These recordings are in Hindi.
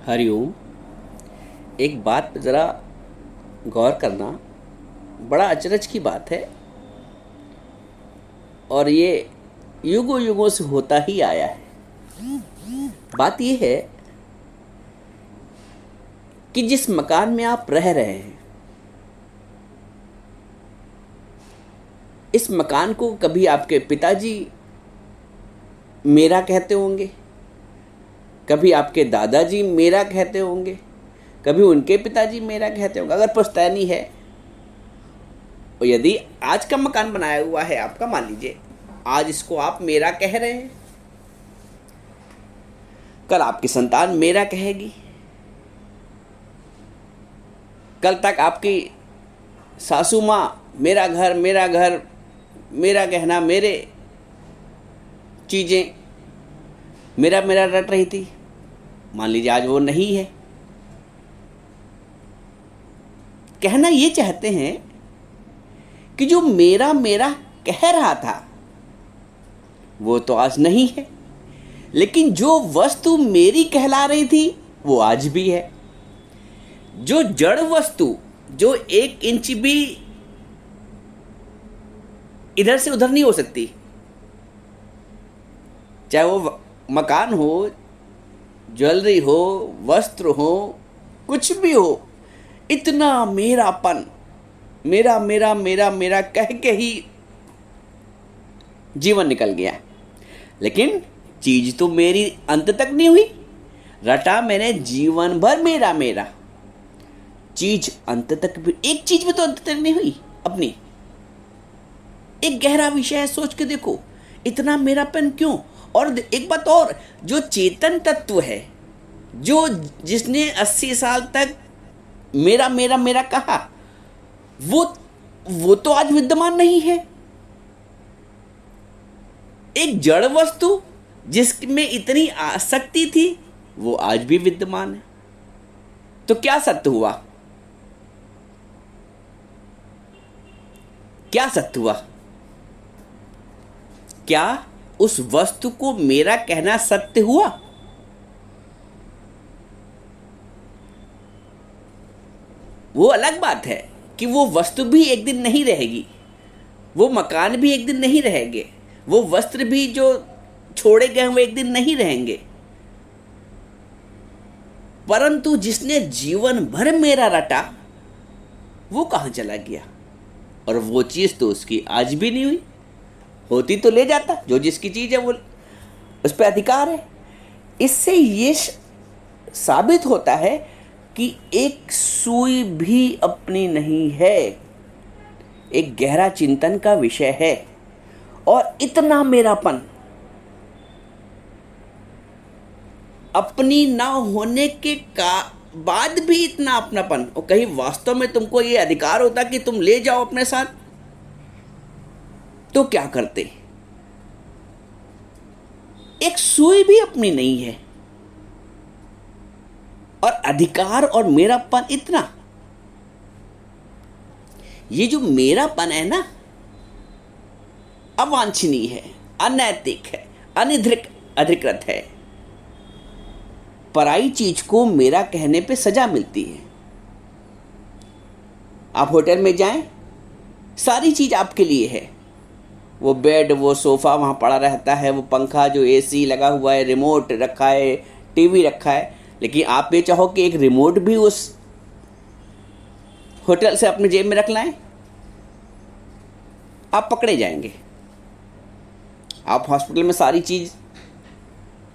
हरिओम। एक बात पे ज़रा गौर करना, बड़ा अचरज की बात है और ये युगों युगों से होता ही आया है। बात ये है कि जिस मकान में आप रह रहे हैं, इस मकान को कभी आपके पिताजी मेरा कहते होंगे, कभी आपके दादाजी मेरा कहते होंगे, कभी उनके पिताजी मेरा कहते होंगे। अगर पुश्तैनी है और यदि आज का मकान बनाया हुआ है आपका, मान लीजिए आज इसको आप मेरा कह रहे हैं, कल आपकी संतान मेरा कहेगी, कल तक आपकी सासू माँ मेरा घर मेरा घर, मेरा गहना, मेरे चीज़ें, मेरा मेरा रट रही थी। मान लीजिए आज वो नहीं है। कहना ये चाहते हैं कि जो मेरा मेरा कह रहा था वो तो आज नहीं है, लेकिन जो वस्तु मेरी कहला रही थी वो आज भी है। जो जड़ वस्तु जो 1 इंच भी इधर से उधर नहीं हो सकती, चाहे वो मकान हो, ज्वेलरी हो, वस्त्र हो, कुछ भी हो, इतना मेरापन, मेरा मेरा मेरा मेरा कह के ही जीवन निकल गया। लेकिन चीज तो मेरी अंत तक नहीं हुई। रटा मैंने जीवन भर मेरा मेरा, चीज अंत तक भी, एक चीज भी तो अंत तक नहीं हुई अपनी। एक गहरा विषय है, सोच के देखो इतना मेरापन क्यों। और एक बात और, जो चेतन तत्व है, जो जिसने 80 साल तक मेरा मेरा मेरा कहा, वो तो आज विद्यमान नहीं है। एक जड़ वस्तु जिसमें इतनी आसक्ति थी वो आज भी विद्यमान है। तो क्या सत्य हुआ? क्या सत्य हुआ? क्या उस वस्तु को मेरा कहना सत्य हुआ? वो अलग बात है कि वो वस्तु भी एक दिन नहीं रहेगी, वो मकान भी एक दिन नहीं रहेंगे, वो वस्त्र भी जो छोड़े गए वो एक दिन नहीं रहेंगे। परंतु जिसने जीवन भर मेरा रटा वो कहाँ चला गया? और वो चीज़ तो उसकी आज भी नहीं हुई। होती तो ले जाता, जो जिसकी चीज़ है वो उस पर अधिकार है। इससे ये साबित होता है कि एक सुई भी अपनी नहीं है। एक गहरा चिंतन का विषय है। और इतना मेरापन, अपनी ना होने के बाद भी इतना अपनापन, और कहीं वास्तव में तुमको ये अधिकार होता कि तुम ले जाओ अपने साथ, तो क्या करते? एक सुई भी अपनी नहीं है और अधिकार और मेरापन इतना। ये जो मेरापन है ना, अवांछनीय है, अनैतिक है, अधिकृत है। पराई चीज को मेरा कहने पे सजा मिलती है। आप होटल में जाएं, सारी चीज आपके लिए है। वो बेड, वो सोफा वहां पड़ा रहता है, वो पंखा जो एसी लगा हुआ है, रिमोट रखा है, टीवी रखा है, लेकिन आप ये चाहो कि एक रिमोट भी उस होटल से अपने जेब में रख लाएं, आप पकड़े जाएंगे। आप हॉस्पिटल में सारी चीज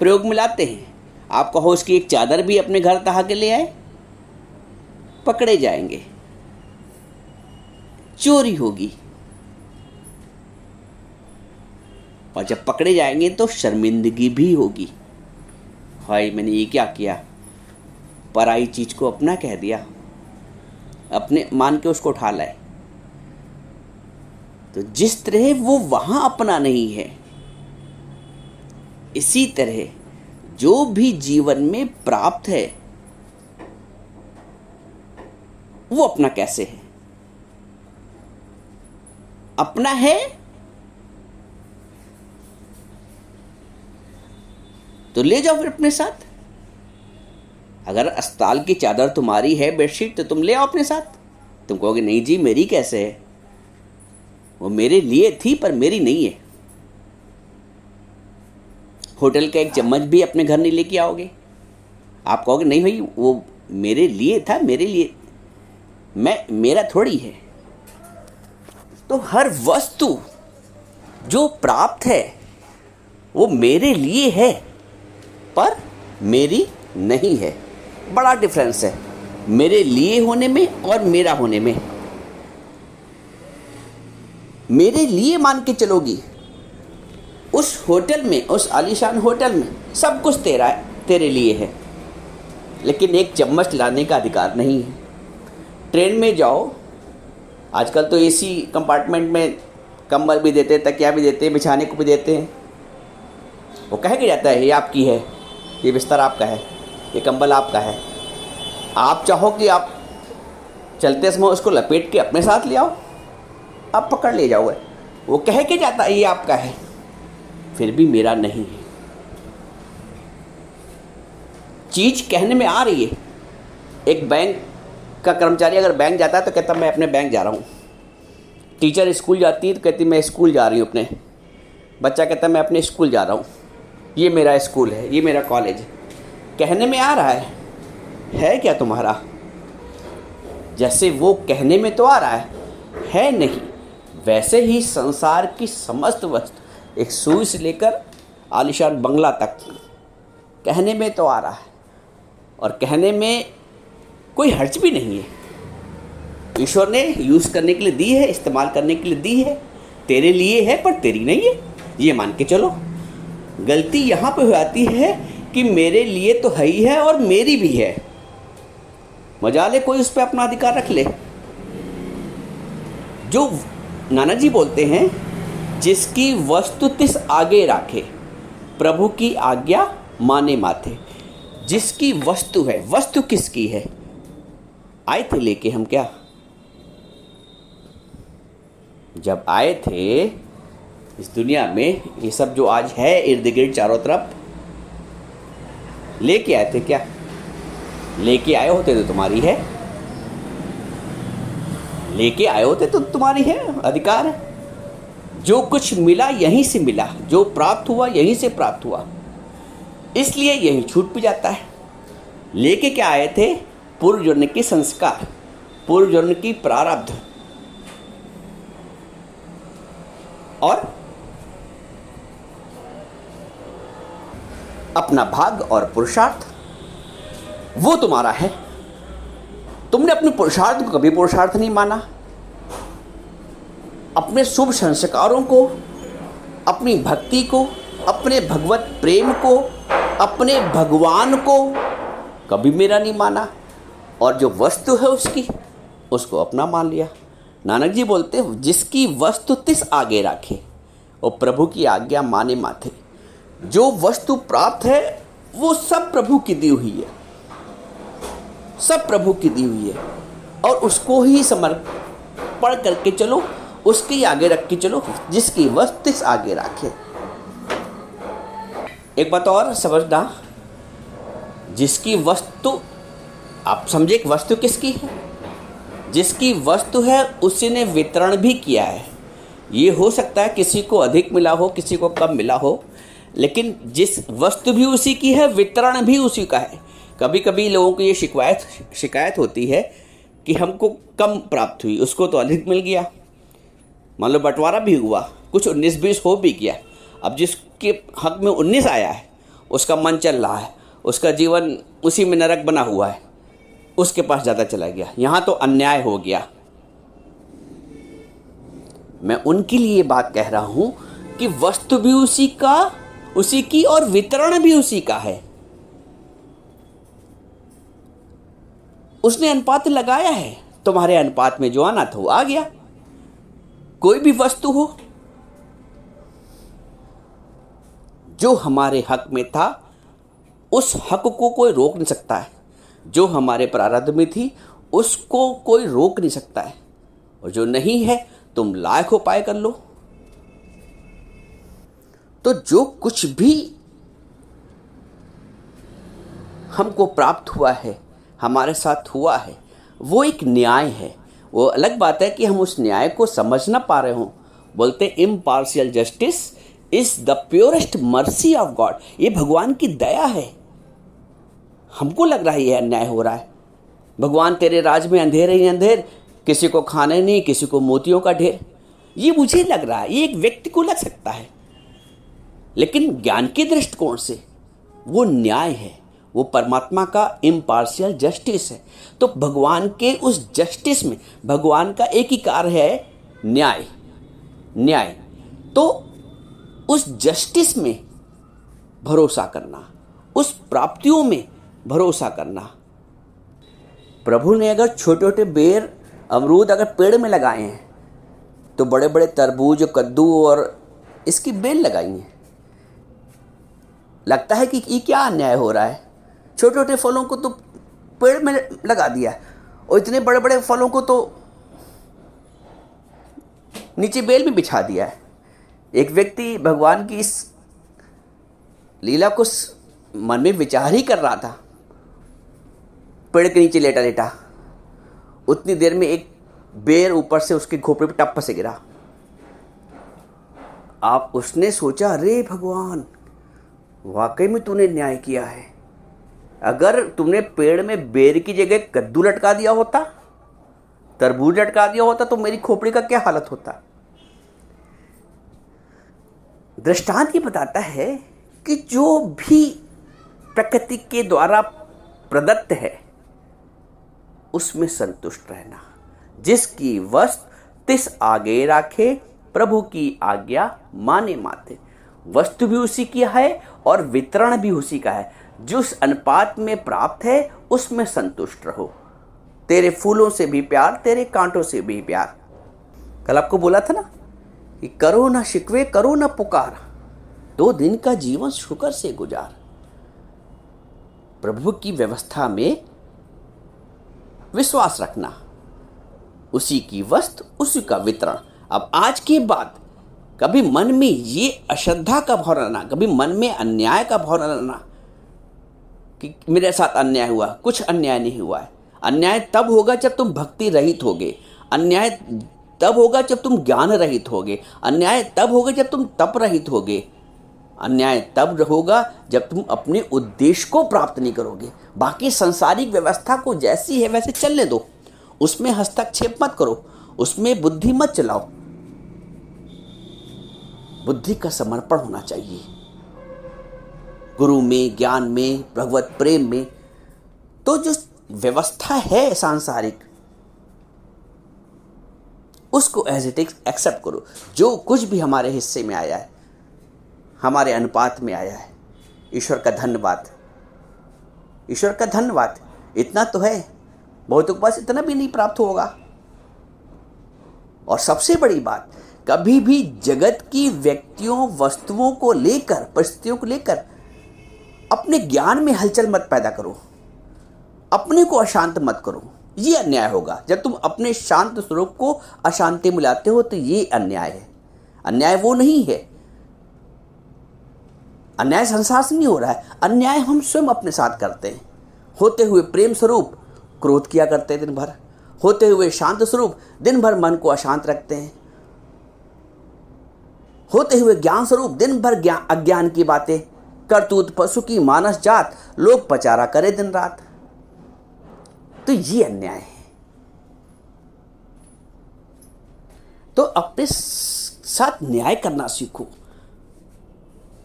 प्रयोग में लाते हैं, आप कहो उसकी एक चादर भी अपने घर तहा के ले आए, पकड़े जाएंगे, चोरी होगी। और जब पकड़े जाएंगे तो शर्मिंदगी भी होगी। हाय, मैंने ये क्या किया, पराई चीज को अपना कह दिया, अपने मान के उसको उठा लाए। तो जिस तरह वो वहां अपना नहीं है, इसी तरह जो भी जीवन में प्राप्त है वो अपना कैसे है? अपना है तो ले जाओ फिर अपने साथ। अगर अस्पताल की चादर तुम्हारी है, बेडशीट, तो तुम ले आओ अपने साथ। तुम कहोगे नहीं जी मेरी कैसे है, वो मेरे लिए थी पर मेरी नहीं है। होटल का एक चम्मच भी अपने घर नहीं लेके आओगे। आप कहोगे नहीं भाई वो मेरे लिए था, मेरे लिए, मेरा थोड़ी है। तो हर वस्तु जो प्राप्त है वो मेरे लिए है पर मेरी नहीं है। बड़ा डिफरेंस है मेरे लिए होने में और मेरा होने में। मेरे लिए मान के चलोगी, उस होटल में, उस आलीशान होटल में सब कुछ तेरा है, तेरे लिए है, लेकिन एक चम्मच लाने का अधिकार नहीं है। ट्रेन में जाओ, आजकल तो एसी कंपार्टमेंट में कंबल भी देते हैं, तकिया भी देते हैं, बिछाने को भी देते हैं। वो कह के जाता है ये आपकी है, ये बिस्तर आपका है, ये कंबल आपका है। आप चाहो कि आप चलते समय उसको लपेट के अपने साथ ले आओ, आप पकड़ ले जाओगे। वो कह के जाता है ये आपका है, फिर भी मेरा नहीं है। चीज़ कहने में आ रही है। एक बैंक का कर्मचारी अगर बैंक जाता है तो कहता मैं अपने बैंक जा रहा हूँ। टीचर स्कूल जाती है तो कहती मैं स्कूल जा रही हूँ अपने। बच्चा कहता मैं अपने स्कूल जा रहा हूँ, ये मेरा स्कूल है, ये मेरा कॉलेज है। कहने में आ रहा है क्या तुम्हारा? जैसे वो कहने में तो आ रहा है नहीं। वैसे ही संसार की समस्त वस्तु, एक सुई से लेकर आलीशान बंगला तक, कहने में तो आ रहा है और कहने में कोई हर्ज भी नहीं है। ईश्वर ने यूज़ करने के लिए दी है, इस्तेमाल करने के लिए दी है, तेरे लिए है पर तेरी नहीं है, ये मान के चलो। गलती यहाँ पे हो जाती है कि मेरे लिए तो है ही है और मेरी भी है। मजा ले कोई उस पर अपना अधिकार रख ले। जो नानक जी बोलते हैं, जिसकी वस्तु तिस आगे राखे, प्रभु की आज्ञा माने माथे। जिसकी वस्तु है, वस्तु किसकी है? आए थे लेके हम क्या? जब आए थे इस दुनिया में, ये सब जो आज है इर्द गिर्द चारों तरफ, लेके आए थे क्या? लेके आए होते तो तुम्हारी है, लेके आए होते तो तुम्हारी है, अधिकार है। जो कुछ मिला यहीं से मिला, जो प्राप्त हुआ यहीं से प्राप्त हुआ, इसलिए यहीं छूट भी जाता है। लेके क्या आए थे? पूर्व जन्म के संस्कार, पूर्व जन्म की प्रारब्ध और अपना भाग और पुरुषार्थ, वो तुम्हारा है। तुमने अपने पुरुषार्थ को कभी पुरुषार्थ नहीं माना, अपने शुभ संस्कारों को, अपनी भक्ति को, अपने भगवत प्रेम को, अपने भगवान को कभी मेरा नहीं माना, और जो वस्तु है उसकी, उसको अपना मान लिया। नानक जी बोलते हैं, जिसकी वस्तु तिस आगे राखे और प्रभु की आज्ञा माने माथे। जो वस्तु प्राप्त है वो सब प्रभु की दी हुई है, सब प्रभु की दी हुई है, और उसको ही समर्पण करके चलो, उसके आगे रख के चलो। जिसकी वस्तु तिस आगे राखे। एक बात और समझना, जिसकी वस्तु, आप समझे एक वस्तु किसकी है? जिसकी वस्तु है उसी ने वितरण भी किया है। ये हो सकता है किसी को अधिक मिला हो, किसी को कम मिला हो, लेकिन जिस वस्तु भी उसी की है, वितरण भी उसी का है। कभी कभी लोगों को ये शिकायत होती है कि हमको कम प्राप्त हुई, उसको तो अधिक मिल गया। मान लो बंटवारा भी हुआ, कुछ 19-20 हो भी गया, अब जिसके हक में 19 आया है उसका मन चल रहा है, उसका जीवन उसी में नरक बना हुआ है, उसके पास ज़्यादा चला गया। यहाँ तो अन्याय हो गया। मैं उनके लिए बात कह रहा हूँ कि वस्तु भी उसी की और वितरण भी उसी का है। उसने अनुपात लगाया है, तुम्हारे अनुपात में जो आना था वो आ गया। कोई भी वस्तु हो जो हमारे हक में था, उस हक को कोई रोक नहीं सकता है। जो हमारे प्रारब्ध में थी उसको कोई रोक नहीं सकता है, और जो नहीं है तुम लायक हो पाए कर लो। तो जो कुछ भी हमको प्राप्त हुआ है, हमारे साथ हुआ है, वो एक न्याय है। वो अलग बात है कि हम उस न्याय को समझ ना पा रहे हों। बोलते impartial justice is the purest mercy of God. ये भगवान की दया है। हमको लग रहा है ये अन्याय हो रहा है, भगवान तेरे राज में अंधेरे ही अंधेर, किसी को खाने नहीं, किसी को मोतियों का ढेर। ये मुझे लग रहा है, ये एक व्यक्ति को लग सकता है, लेकिन ज्ञान के दृष्टिकोण से वो न्याय है, वो परमात्मा का इम्पार्शियल जस्टिस है। तो भगवान के उस जस्टिस में, भगवान का एक ही कार्य है न्याय, न्याय। तो उस जस्टिस में भरोसा करना, उस प्राप्तियों में भरोसा करना। प्रभु ने अगर छोटे छोटे बेर अमरूद अगर पेड़ में लगाए हैं, तो बड़े बड़े तरबूज, कद्दू और इसकी बेल लगाई हैं। लगता है कि ये क्या अन्याय हो रहा है, छोटे छोटे फलों को तो पेड़ में लगा दिया और इतने बड़े बड़े फलों को तो नीचे बेल में बिछा दिया है। एक व्यक्ति भगवान की इस लीला को मन में विचार ही कर रहा था, पेड़ के नीचे लेटा लेटा, उतनी देर में एक बेर ऊपर से उसके खोपड़े पे टप्प से गिरा। आप उसने सोचा, अरे भगवान, वाकई में तूने न्याय किया है। अगर तुमने पेड़ में बेर की जगह कद्दू लटका दिया होता, तरबूज लटका दिया होता, तो मेरी खोपड़ी का क्या हालत होता। दृष्टांत ये बताता है कि जो भी प्रकृति के द्वारा प्रदत्त है उसमें संतुष्ट रहना। जिसकी वस्तु तिस आगे राखे, प्रभु की आज्ञा माने माथे। वस्तु भी उसी की है और वितरण भी उसी का है। जिस अनुपात में प्राप्त है उसमें संतुष्ट रहो। तेरे फूलों से भी प्यार, तेरे कांटों से भी प्यार। कल आपको बोला था ना कि करो ना शिकवे, करो ना पुकार, 2 दिन का जीवन शुक्र से गुजार। प्रभु की व्यवस्था में विश्वास रखना, उसी की वस्तु, उसी का वितरण। अब आज के बाद कभी मन में ये अश्रद्धा का भाव रहना, कभी मन में अन्याय का भाव रहना कि मेरे साथ अन्याय हुआ, कुछ अन्याय नहीं हुआ है। अन्याय तब होगा जब तुम भक्ति रहित होगे, अन्याय तब होगा जब तुम ज्ञान रहित होगे, अन्याय तब होगा जब तुम तप रहित होगे, अन्याय तब होगा जब तुम अपने उद्देश्य को प्राप्त नहीं करोगे। बाकी सांसारिक व्यवस्था को जैसी है वैसे चलने दो, उसमें हस्तक्षेप मत करो, उसमें बुद्धि मत चलाओ। बुद्धि का समर्पण होना चाहिए गुरु में, ज्ञान में, भगवत प्रेम में। तो जो व्यवस्था है सांसारिक, उसको एज इट इज एक्सेप्ट करो। जो कुछ भी हमारे हिस्से में आया है, हमारे अनुपात में आया है, ईश्वर का धन्यवाद, ईश्वर का धन्यवाद। इतना तो है, बहुतों के पास इतना भी नहीं प्राप्त होगा। और सबसे बड़ी बात, कभी भी जगत की व्यक्तियों, वस्तुओं को लेकर, परिस्थितियों को लेकर अपने ज्ञान में हलचल मत पैदा करो, अपने को अशांत मत करो। ये अन्याय होगा। जब तुम अपने शांत स्वरूप को अशांति मिलाते हो तो ये अन्याय है। अन्याय वो नहीं है, अन्याय संसार से नहीं हो रहा है, अन्याय हम स्वयं अपने साथ करते हैं। होते हुए प्रेम स्वरूप क्रोध किया करते हैं दिन भर, होते हुए शांत स्वरूप दिन भर मन को अशांत रखते हैं, होते हुए ज्ञान स्वरूप दिन भर अज्ञान की बातें, करतूत पशु की मानस जात, लोग पचारा करे दिन रात। तो ये अन्याय है। तो अपने साथ न्याय करना सीखो।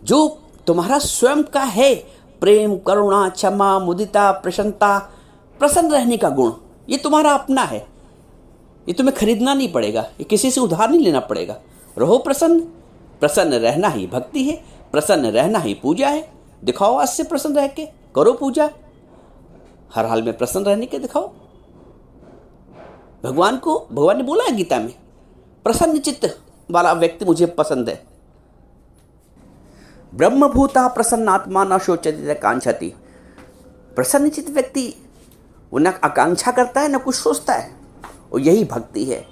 जो तुम्हारा स्वयं का है, प्रेम, करुणा, क्षमा, मुदिता, प्रसन्नता, प्रसन्न रहने का गुण, ये तुम्हारा अपना है। ये तुम्हें खरीदना नहीं पड़ेगा, ये किसी से उधार नहीं लेना पड़ेगा। रहो प्रसन्न। प्रसन्न रहना ही भक्ति है, प्रसन्न रहना ही पूजा है। दिखाओ आज से प्रसन्न रह के, करो पूजा, हर हाल में प्रसन्न रहने के दिखाओ। भगवान ने बोला है गीता में, प्रसन्न चित्त वाला व्यक्ति मुझे पसंद है। ब्रह्मभूता प्रसन्नात्मा न शोचति कांक्षति। प्रसन्नचित व्यक्ति वो न आकांक्षा करता है, न कुछ सोचता है, और यही भक्ति है।